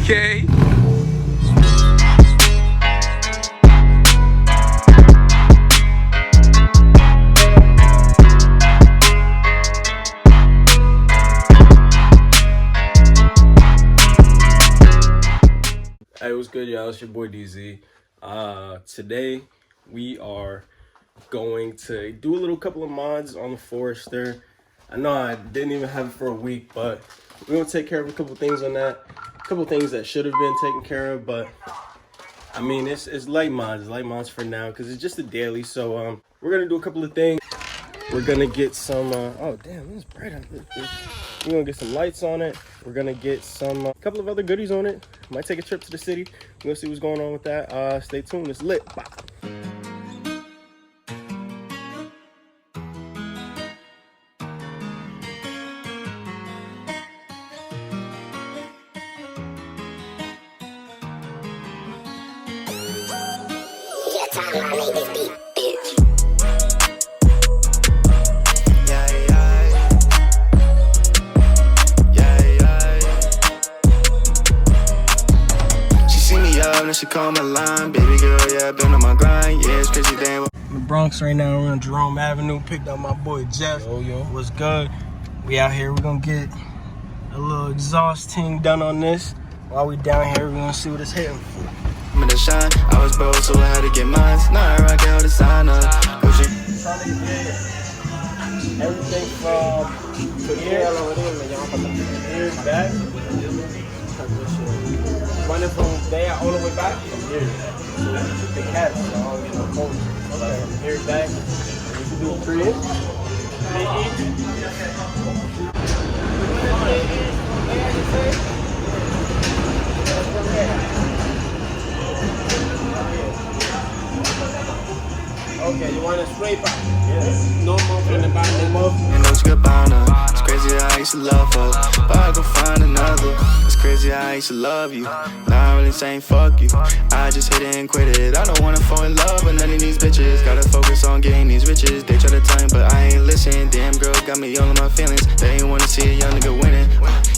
Okay. Hey, what's good, y'all? It's your boy DZ. Today we are going to do a little couple of mods on the Forester. I know I didn't even have it for a week, but we're gonna take care of a couple things on that. A couple things that should have been taken care of, but I mean it's light mods for now because it's just a daily. So we're gonna do a couple of things. We're gonna get some. Oh damn, this is bright out here. We're gonna get some lights on it. We're gonna get some couple of other goodies on it. Might take a trip to the city. We're gonna see what's going on with that. Stay tuned. It's lit. Bye. She call my line, baby girl, yeah, been on my grind, yeah, it's crazy day. In the Bronx right now, we're on Jerome Avenue, picked up my boy Jeff. Yo. What's good? We out here, we're gonna get a little exhausting done on this. While we down here, we're gonna see what it's hitting for. I'm in the shine, I was broke, so I had to get mine. Now I rock out the sign up. Trying to get everything from here back. Running from there all the way back from here. The cats, so I don't get no phone. Okay, from here back. We can do 3 inch. Okay, you want a straight back? Yes. No muff in the back, no muff. And no Scabana. It's crazy how I used to love her, but I go find another. It's crazy how I used to love you. Now I'm really saying fuck you. I just hit it and quit it. I don't wanna fall in love with none of these bitches. Gotta focus on getting these riches. They try to tell me, but I ain't listen. Damn girl got me all in my feelings. They ain't wanna see a young nigga winning.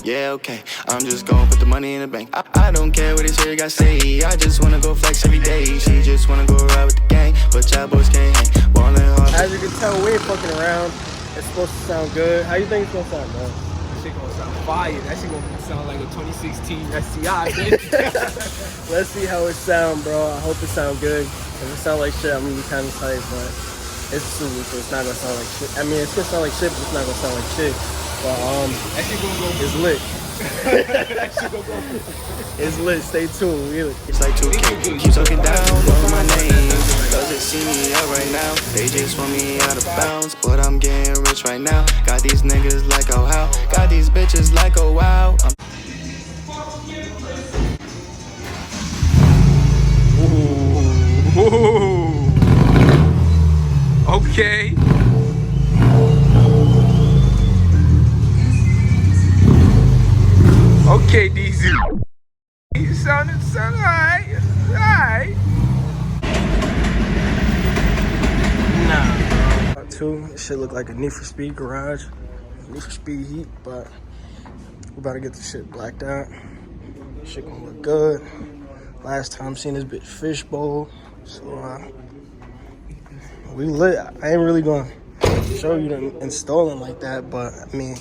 Yeah, okay, I'm just gonna put the money in the bank. I don't care what this shit got say. I just wanna go flex every day. She just wanna go ride with the gang, but y'all boys can't hang. Ballin' hard. As you can tell, we ain't fucking around. It's supposed to sound good. How you think it's gonna sound, bro? That shit gonna sound fire. That shit gonna sound like a 2016 SCI, bitch. Let's see how it sound, bro. I hope it sound good. If it sound like shit, I'm gonna be kind of tight, but it's super, so it's not gonna sound like shit. I mean, it's gonna sound like shit, but it's not gonna sound like shit. But that shit gonna go. it's lit. That shit gonna go. It's lit. Stay tuned. Really. It's like 2K. Keep talking down over my name. Cause they see me out right now. They just want me out of bounds. But I'm getting rich right now. Got these niggas like oh how. Got these bitches like oh wow. Ooh. Okay. Okay, DZ. You sound alright. Alright. Nah, bro. Two, it should look like a Need for Speed garage. Need for Speed Heat, but we're about to get this shit blacked out. Shit gonna look good. Last time seen this bitch fishbowl. So, we lit. I ain't really gonna show you the installing like that, but I mean,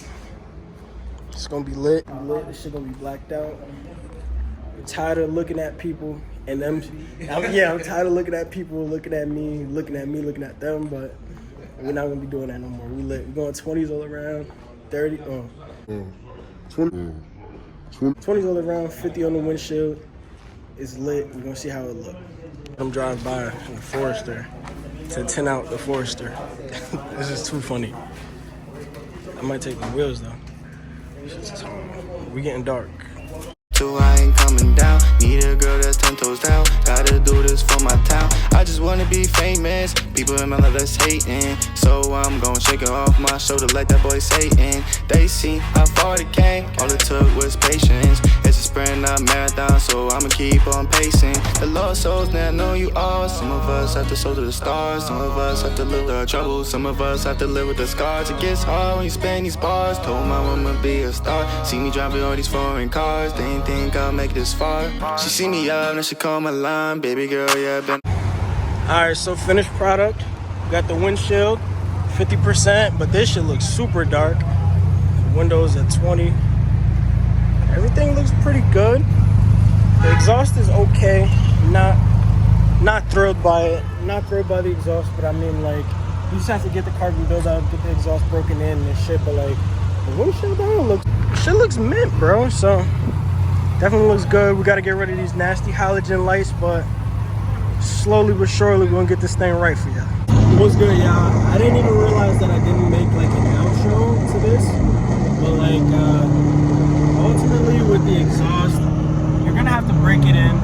it's gonna be lit. This shit gonna be blacked out. I'm tired of looking at people and them. I'm tired of looking at people, looking at me, looking at them. But we're not gonna be doing that no more. We lit. We're going 20s all around, 30. 20s all around, 50 on the windshield. It's lit. We're gonna see how it look. I'm driving by the Forester to tint out the Forester. This is too funny. I might take the wheels though. We getting dark. So I ain't coming down. Need a a girl that's 10 toes down. Gotta do this for my town. I just wanna be famous. People in my life that's hating, so I'm gon' shake it off my shoulder like that boy Satan. They see how far they came. All it took was patience. It's a sprint, not a marathon, so I'ma keep on pacing. The lost souls now know you all. Some of us have to soul to the stars. Some of us have to live with our troubles. Some of us have to live with the scars. It gets hard when you spend these bars. Told my mama be a star. See me driving all these foreign cars. They ain't think I'll make it this far. She see me up, now she call my line. Baby girl, yeah, been. Alright, so finished product. Got the windshield, 50%, but this shit looks super dark. Windows at 20. Everything looks pretty good. The exhaust is okay. Not thrilled by it. Not thrilled by the exhaust, but I mean, like, you just have to get the carbon build out, get the exhaust broken in and shit. But like, the windshield looks mint, bro. So definitely looks good. We got to get rid of these nasty halogen lights, but slowly but surely we're gonna get this thing right for you. What's good, y'all? I didn't even realize that I didn't make like an outro to this, but like ultimately with the exhaust, you're gonna have to break it in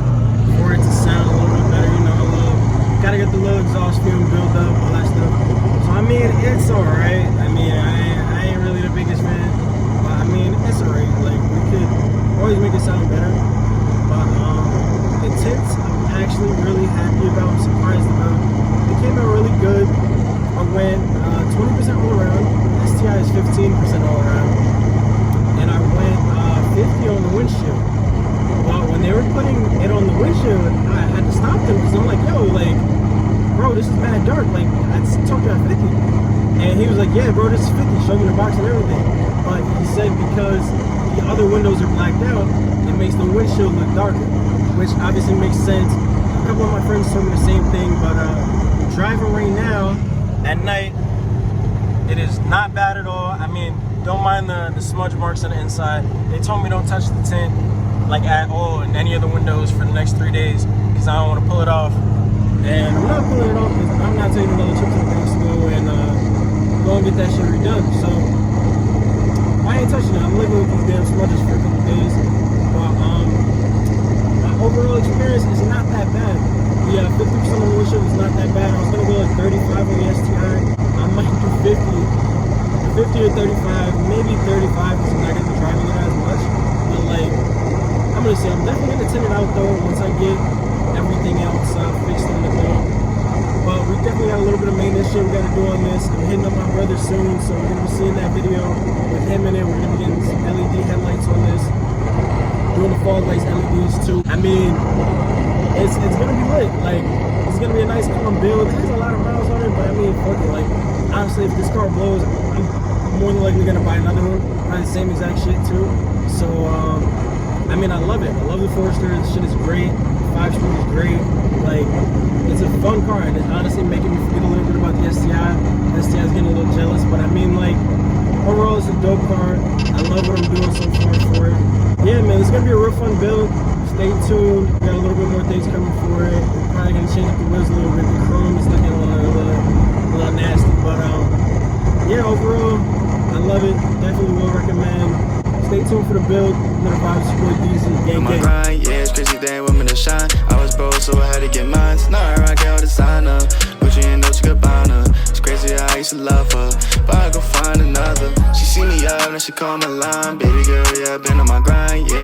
for it to sound a little bit better. You know, gotta get the little exhaust fume build up, all that stuff. So I mean, it's all right. I mean, I ain't really the biggest fan, but I mean, it's all right. Like, we could always make it sound better. But the tints, I'm actually really happy about. I'm surprised about. It came out really good. I went 20% all around. STI is 15% all around, and I went 50 on the windshield. But when they were putting it on the windshield, I had to stop them because I'm like, yo, like, bro, this is mad dark. Like, I told you at 50. And he was like, yeah, bro, this is 50. Show me the box and everything. But he said because the other windows are blacked out, it makes the windshield look darker, which obviously makes sense. A couple of my friends told me the same thing, but driving right now at night, it is not bad at all. I mean, don't mind the smudge marks on the inside. They told me don't touch the tint like at all in any of the windows for the next 3 days because I don't want to pull it off. And I'm not pulling it off because I'm not taking another trip to the bank to go and go and get that shit redone. So I ain't touching it. I'm living with these damn smudges for a couple days. But my overall experience is not that bad. Yeah, 50% on the windshield is not that bad. I was gonna go like 35 on the STI. I might do 50 or 35, maybe 35 because I'm not gonna be driving it as much. But like, I'm gonna say I'm definitely gonna tint it out though once I get everything else fixed on the bill. But we definitely got a little bit of maintenance shit we gotta do on this. I'm hitting up my brother soon, so we're gonna be seeing that video with him in it. We're gonna be getting some LED headlights on this, doing the fog lights LEDs too. I mean, it's gonna be lit. Like, it's gonna be a nice calm build. It has a lot of miles on it, but I mean, fuck it. Like, honestly, if this car blows, I'm more than likely gonna buy another one. Probably the same exact shit too. So I mean, I love it. I love the Forester. This shit is great. 5-speed is great. Like, it's a fun car, and it's honestly making me forget a little bit about the STI. STI is getting a little jealous, but I mean, like, overall, it's a dope car. I love what I'm doing so far for it. Yeah, man, it's gonna be a real fun build. Stay tuned. We got a little bit more things coming for it. We're probably gonna change up the wheels a little bit. The chrome is looking a little nasty, but yeah, overall, I love it. Definitely will recommend. Stay tuned for the build. Little vibes, support these gang gang. Grind, yeah, it's crazy they ain't want me to shine. I was broke, so I had to get mine. Now I rock out the sign up. Gucci and Dolce Gabbana. It's crazy how I used to love her, but I go find another. She see me up, now she call my line. Baby girl, yeah, I been on my grind, yeah.